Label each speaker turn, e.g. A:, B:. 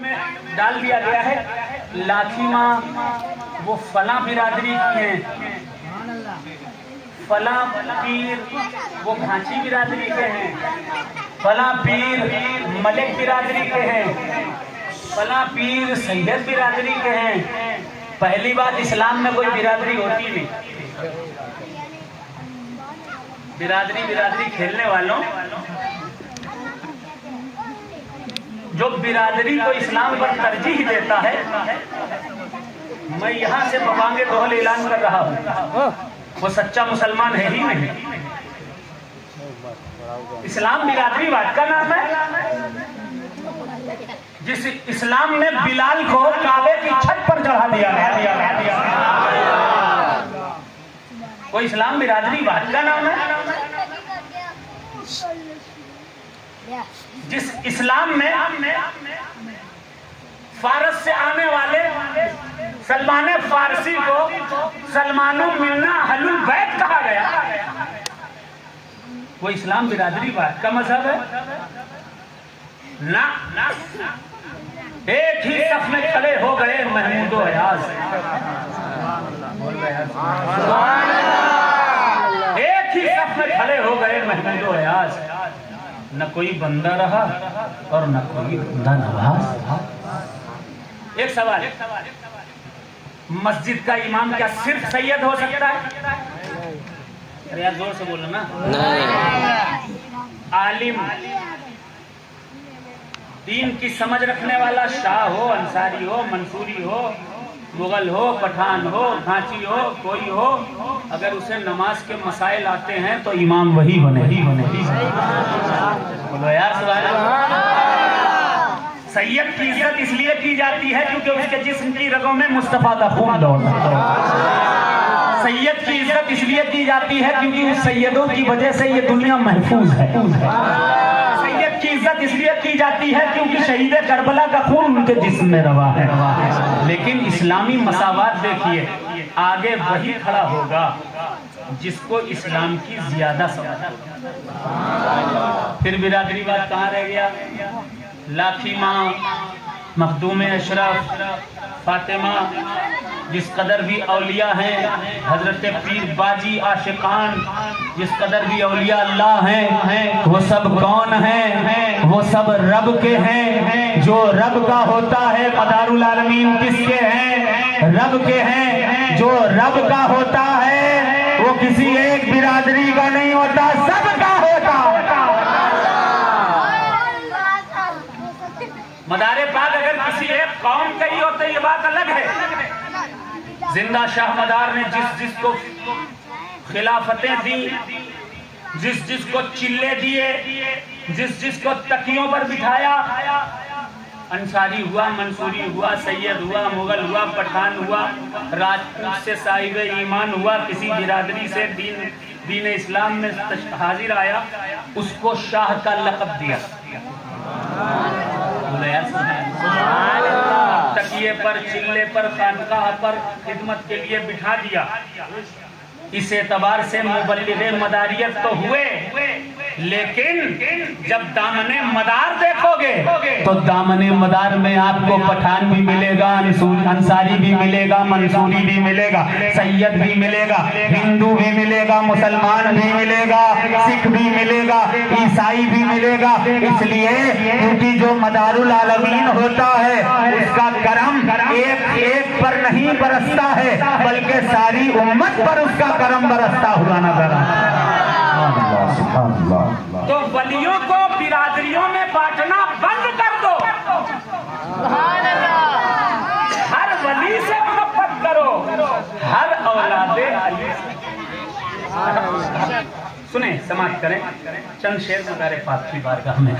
A: میں ڈال دیا گیا ہے لاٹھی ماں وہ فلاں برادری کی ہیں، فلاں پیر وہ گھانچی برادری کے ہیں، فلاں پیر ملک برادری کے ہیں، فلاں پیر سید برادری کے ہیں۔ پہلی بات اسلام میں کوئی برادری ہوتی نہیں۔ برادری کھیلنے والوں، جو برادری کو اسلام پر ترجیح دیتا ہے، میں یہاں سے ببانگے دوہل اعلان کر رہا ہوں، وہ سچا مسلمان ہے ہی نہیں۔ اسلام برادری واد کا نام ہے۔ جس اسلام نے بلال کو کعبے کی چھت پر چڑھا دیا ہے، وہ اسلام برادری واد کا نام ہے۔ جس اسلام میں فارس سے آنے والے سلمان فارسی کو سلمان ملنا اہل البیت کہا گیا، وہ اسلام برادری واد کا مذہب ہے نہ۔ ایک ہی صف میں کھڑے ہو گئے محمود و ایاز، ایک ہی صف میں کھڑے ہو گئے محمود و ایاز، نہ کوئی بندہ رہا اور نہ کوئی بندہ نواز۔ ایک سوال، مسجد کا امام کیا صرف سید ہو سکتا ہے؟ ارے یار زور سے بولو نا۔ عالم، دین کی سمجھ رکھنے والا، شاہ ہو، انصاری ہو، منصوری ہو، مغل ہو، پٹھان ہو، گھانچی ہو، کوئی ہو، اگر اسے نماز کے مسائل آتے ہیں تو امام وہی بنے ہی بنے۔ بولو یار سوال۔ سید کی عزت اس لیے کی جاتی ہے کیونکہ اس کے جسم کی رگوں میں مصطفیٰ کا خون دوڑتا ہے۔ سید کی عزت اس لیے کی جاتی ہے کیونکہ اس سیدوں کی وجہ سے یہ دنیا محفوظ ہے۔ سید کی عزت اس لیے کی جاتی ہے کیونکہ شہید کربلا کا خون ان کے جسم میں روا ہے۔ لیکن اسلامی مساوات دیکھیے، آگے وہی کھڑا ہوگا جس کو اسلام کی زیادہ سمجھ۔ پھر برادری بات کہاں رہ گیا؟ لاکھی ماں، مخدوم اشرف، فاطمہ، جس قدر بھی اولیاء ہیں، حضرت پیر باجی عاشقان، جس قدر بھی اولیاء اللہ ہیں، وہ سب کون ہیں؟ وہ سب رب کے ہیں۔ جو رب کا ہوتا ہے مدار العالمین کس کے ہیں؟ رب کے ہیں۔ جو رب کا ہوتا ہے وہ کسی ایک برادری کا نہیں ہوتا، سب کا ہوتا۔ مدار پاک اگر کسی ایک قوم کا ہی ہوتا یہ بات الگ ہے۔ زندہ شاہ مدار نے جس کو خلافتیں دی، جس کو چلے دیے، جس کو تکیوں پر بٹھایا، انصاری ہوا، منصوری ہوا، سید ہوا، مغل ہوا، پٹھان ہوا، راجپوت سے صاحب ایمان ہوا، کسی برادری سے دین اسلام میں حاضر آیا، اس کو شاہ کا لقب دیا۔ تکیے پر، چلے پر، خانقاہ پر خدمت کے لیے بٹھا دیا۔ اس اعتبار سے مبلغ مداریت تو ہوئے، لیکن جب دامن مدار دیکھو گے تو دامن مدار میں آپ کو پٹھان بھی ملے گا، انصاری بھی ملے گا، منصوری بھی ملے گا، سید بھی ملے گا، ہندو بھی ملے گا، مسلمان بھی ملے گا، سکھ بھی ملے گا، عیسائی بھی ملے گا۔ اس لیے کیونکہ جو مدار العالمین ہوتا ہے اس کا کرم ایک پر نہیں برستا ہے بلکہ ساری امت پر اس کا کرم برستا ہوا نظر آتا ہے۔ تو ولیوں کو برادریوں میں بانٹنا بند کر دو، ہر ولی سے محبت کرو، ہر اولاد علی۔ سنیں، سماعت کریں چند شعر مدار پاک کی بارگاہ میں۔